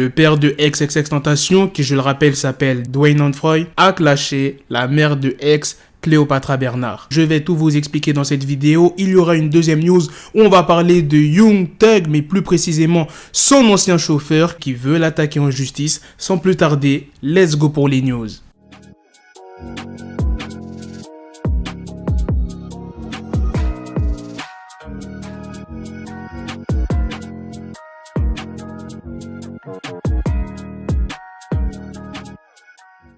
le père de XXXTentacion, qui je le rappelle s'appelle Dwayne Onfroy, a clashé la mère de X, Cléopatra Bernard. Je vais tout vous expliquer dans cette vidéo. Il y aura une deuxième news où on va parler de Young Thug, mais plus précisément son ancien chauffeur qui veut l'attaquer en justice. Sans plus tarder, let's go pour les news.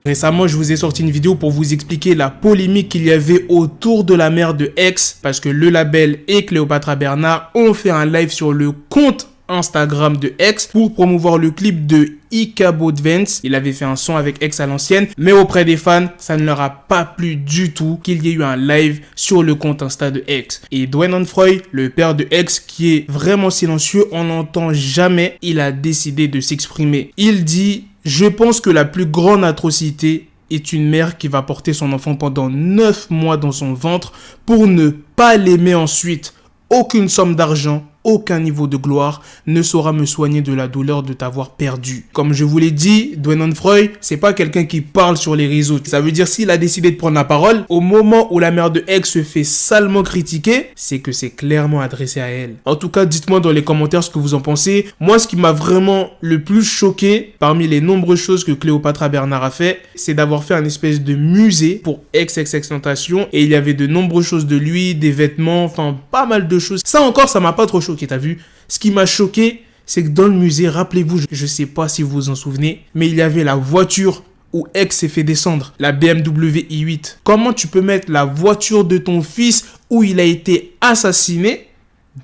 Récemment, je vous ai sorti une vidéo pour vous expliquer la polémique qu'il y avait autour de la mère de X, parce que le label et Cléopatra Bernard ont fait un live sur le compte Instagram de X pour promouvoir le clip de Ika Bodvance. Il avait fait un son avec X à l'ancienne, mais auprès des fans, ça ne leur a pas plu du tout qu'il y ait eu un live sur le compte Insta de X. Et Dwayne Onfroy, le père de X, qui est vraiment silencieux, on n'entend jamais, il a décidé de s'exprimer. Il dit: je pense que la plus grande atrocité est une mère qui va porter son enfant pendant 9 mois dans son ventre pour ne pas l'aimer ensuite. Aucune somme d'argent, aucun niveau de gloire ne saura me soigner de la douleur de t'avoir perdu. Comme je vous l'ai dit, Dwayne Onfroy, c'est pas quelqu'un qui parle sur les réseaux. Ça veut dire s'il a décidé de prendre la parole, au moment où la mère de X se fait salement critiquer, c'est que c'est clairement adressé à elle. En tout cas, dites-moi dans les commentaires ce que vous en pensez. Moi, ce qui m'a vraiment le plus choqué, parmi les nombreuses choses que Cléopatra Bernard a fait, c'est d'avoir fait un espèce de musée pour XXXTentacion. Et il y avait de nombreuses choses de lui, des vêtements, enfin pas mal de choses. Ça encore, ça m'a pas trop choqué, t'as vu? Ce qui m'a choqué, c'est que dans le musée, rappelez-vous, je sais pas si vous vous en souvenez, mais il y avait la voiture où X s'est fait descendre, la BMW i8. Comment tu peux mettre la voiture de ton fils où il a été assassiné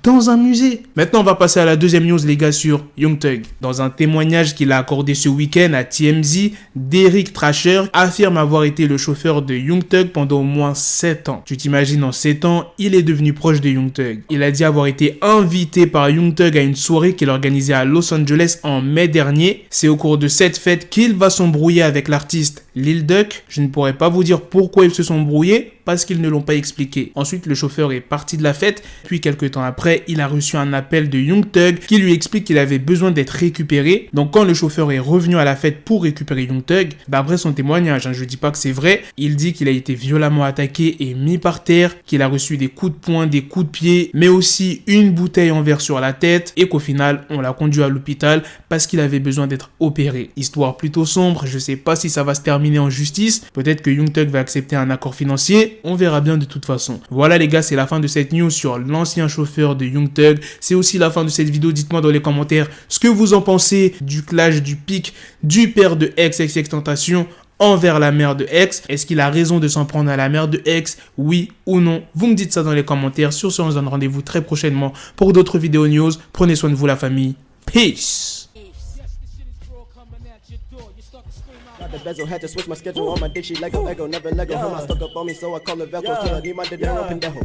dans un musée? Maintenant, on va passer à la deuxième news, les gars, sur Young Thug. Dans un témoignage qu'il a accordé ce week-end à TMZ, Derek Thrasher affirme avoir été le chauffeur de Young Thug pendant au moins 7 ans. Tu t'imagines, en 7 ans, il est devenu proche de Young Thug. Il a dit avoir été invité par Young Thug à une soirée qu'il organisait à Los Angeles en mai dernier. C'est au cours de cette fête qu'il va s'embrouiller avec l'artiste Lil Duck. Je ne pourrais pas vous dire pourquoi ils se sont embrouillés, parce qu'ils ne l'ont pas expliqué. Ensuite, le chauffeur est parti de la fête, puis quelques temps après, il a reçu un appel de Young Thug qui lui explique qu'il avait besoin d'être récupéré. Donc quand le chauffeur est revenu à la fête pour récupérer Young Thug, après son témoignage, je dis pas que c'est vrai, il dit qu'il a été violemment attaqué et mis par terre, qu'il a reçu des coups de poing, des coups de pied, mais aussi une bouteille en verre sur la tête, et qu'au final, on l'a conduit à l'hôpital parce qu'il avait besoin d'être opéré. Histoire plutôt sombre, je sais pas si ça va se terminer en justice, peut-être que Young Thug va accepter un accord financier, on verra bien de toute façon. Voilà les gars, c'est la fin de cette news sur l'ancien chauffeur de Young Thug. C'est aussi la fin de cette vidéo. Dites-moi dans les commentaires ce que vous en pensez du clash, du pic du père de XXXTentacion envers la mère de X. Est-ce qu'il a raison de s'en prendre à la mère de X? Oui ou non? Vous me dites ça dans les commentaires. Sur ce, on se donne rendez-vous très prochainement pour d'autres vidéos news. Prenez soin de vous, la famille. Peace. The bezel had to switch my schedule on my dick, she Lego, never Lego. Him, I stuck up on me, so I call it Velcro. Till I need my dinero pendejo.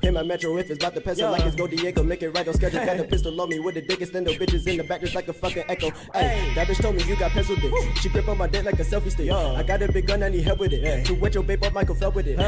Him, my metro, if it's about to peso, like it's Go Diego, make it right on schedule. Got the pistol on me with the dick, extend the bitches in the back just like a fucking echo. Hey, that bitch told me you got pencil dick. She grip on my dick like a selfie stick. I got a big gun, I need help with it. To wet your babe up, Michael fell with it.